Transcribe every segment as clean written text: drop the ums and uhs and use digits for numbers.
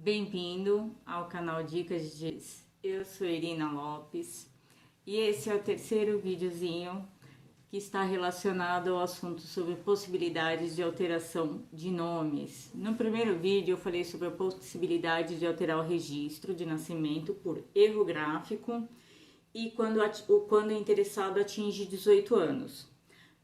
Bem-vindo ao canal Dicas de Dias. Eu sou Irina Lopes e esse é o terceiro videozinho que está relacionado ao assunto sobre possibilidades de alteração de nomes. No primeiro vídeo eu falei sobre a possibilidade de alterar o registro de nascimento por erro gráfico e quando o interessado atinge 18 anos.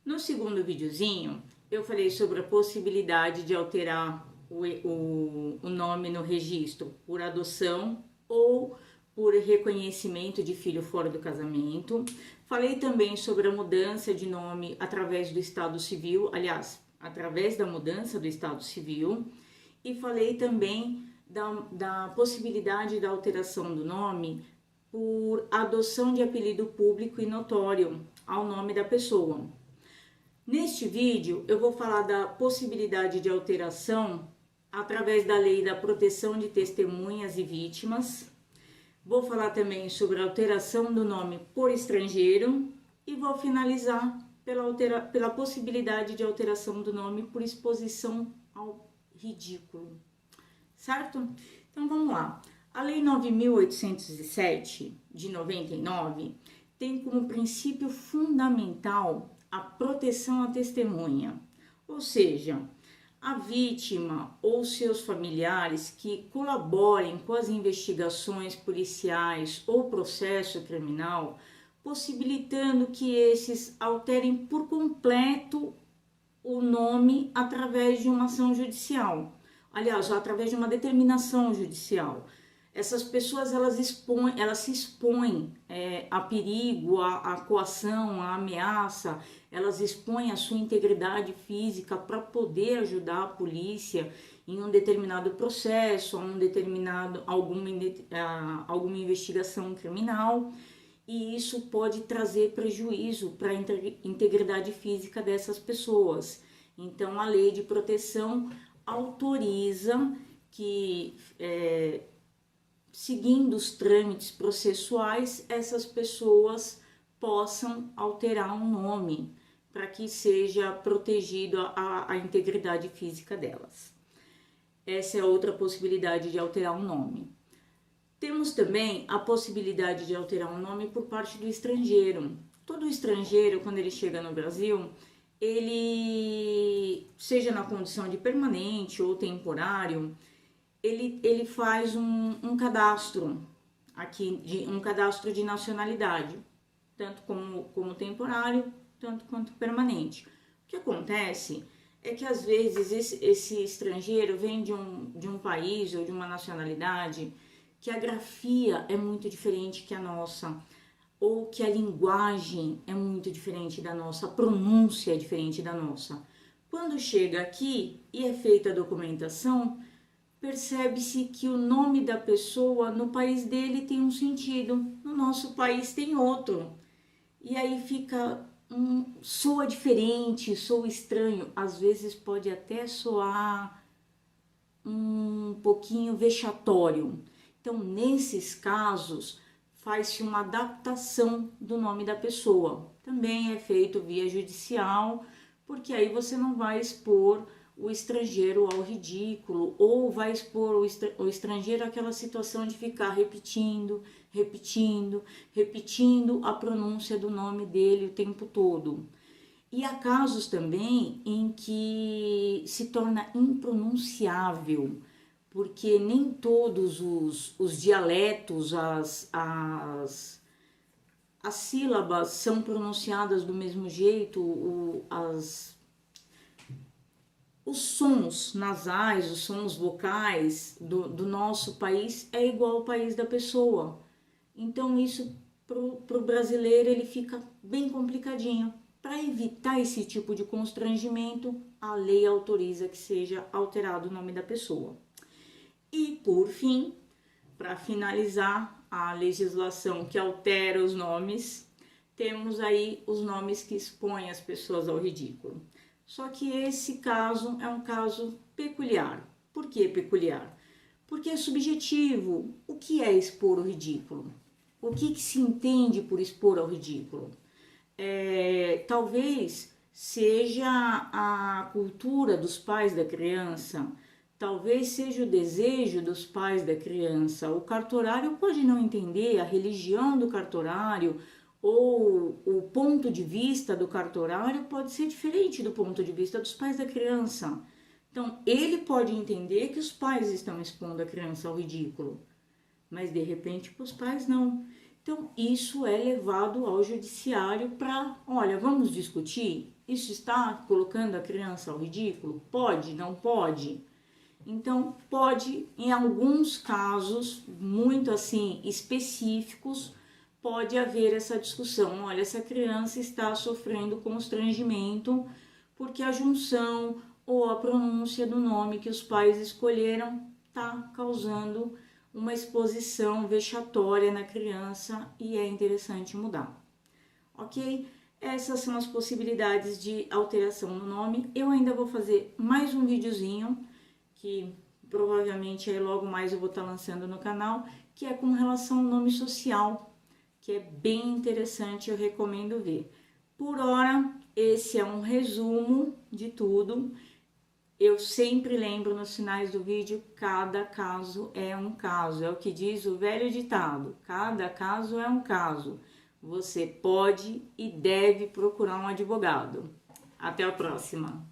No segundo videozinho eu falei sobre a possibilidade de alterar o nome no registro por adoção ou por reconhecimento de filho fora do casamento. Falei também sobre a mudança de nome através do estado civil, aliás, através da mudança do estado civil. E falei também da possibilidade da alteração do nome por adoção de apelido público e notório ao nome da pessoa. Neste vídeo eu vou falar da possibilidade de alteração através da lei da proteção de testemunhas e vítimas. Vou falar também sobre a alteração do nome por estrangeiro e vou finalizar pela possibilidade de alteração do nome por exposição ao ridículo, certo? Então vamos lá. A Lei 9.807 de 99 tem como princípio fundamental a proteção à testemunha, ou seja, a vítima ou seus familiares que colaborem com as investigações policiais ou processo criminal, possibilitando que esses alterem por completo o nome através de uma ação judicial, aliás, através de uma determinação judicial. Essas pessoas elas se expõem a perigo, a coação, a ameaça, elas expõem a sua integridade física para poder ajudar a polícia em um determinado processo, alguma investigação criminal, e isso pode trazer prejuízo para a integridade física dessas pessoas. Então a lei de proteção autoriza que seguindo os trâmites processuais, essas pessoas possam alterar um nome para que seja protegido a integridade física delas. Essa é outra possibilidade de alterar um nome. Temos também a possibilidade de alterar um nome por parte do estrangeiro. Todo estrangeiro, quando ele chega no Brasil, ele, seja na condição de permanente ou temporário, ele faz um cadastro aqui, um cadastro de nacionalidade, tanto como temporário, tanto quanto permanente. O que acontece é que às vezes esse estrangeiro vem de um país ou de uma nacionalidade que a grafia é muito diferente que a nossa, ou que a linguagem é muito diferente da nossa, a pronúncia é diferente da nossa. Quando chega aqui e é feita a documentação, percebe-se que o nome da pessoa no país dele tem um sentido, no nosso país tem outro. E aí fica, soa diferente, soa estranho, às vezes pode até soar um pouquinho vexatório. Então, nesses casos, faz-se uma adaptação do nome da pessoa. Também é feito via judicial, porque aí você não vai expor o estrangeiro ao ridículo, ou vai expor o estrangeiro àquela situação de ficar repetindo a pronúncia do nome dele o tempo todo. E há casos também em que se torna impronunciável, porque nem todos os dialetos, as sílabas são pronunciadas do mesmo jeito, os sons nasais, os sons vocais do nosso país é igual ao país da pessoa. Então isso pro brasileiro ele fica bem complicadinho. Para evitar esse tipo de constrangimento, a lei autoriza que seja alterado o nome da pessoa. E por fim, para finalizar a legislação que altera os nomes, temos aí os nomes que expõem as pessoas ao ridículo. Só que esse caso é um caso peculiar. Por que peculiar? Porque é subjetivo. O que é expor o ridículo? O que se entende por expor ao ridículo? Talvez seja a cultura dos pais da criança talvez seja o desejo dos pais da criança. O cartorário pode não entender a religião do cartorário, ou o ponto de vista do cartorário pode ser diferente do ponto de vista dos pais da criança. Então, ele pode entender que os pais estão expondo a criança ao ridículo, mas de repente para os pais não. Então, isso é levado ao judiciário para, olha, vamos discutir? Isso está colocando a criança ao ridículo? Pode, não pode? Então, pode, em alguns casos, muito assim, específicos, pode haver essa discussão. Olha, essa criança está sofrendo constrangimento porque a junção ou a pronúncia do nome que os pais escolheram está causando uma exposição vexatória na criança e é interessante mudar, ok? Essas são as possibilidades de alteração no nome. Eu ainda vou fazer mais um videozinho, que provavelmente aí logo mais eu vou estar lançando no canal, que é com relação ao nome social, que é bem interessante, eu recomendo ver. Por hora, esse é um resumo de tudo. Eu sempre lembro nos finais do vídeo, cada caso é um caso. É o que diz o velho ditado, cada caso é um caso. Você pode e deve procurar um advogado. Até a próxima!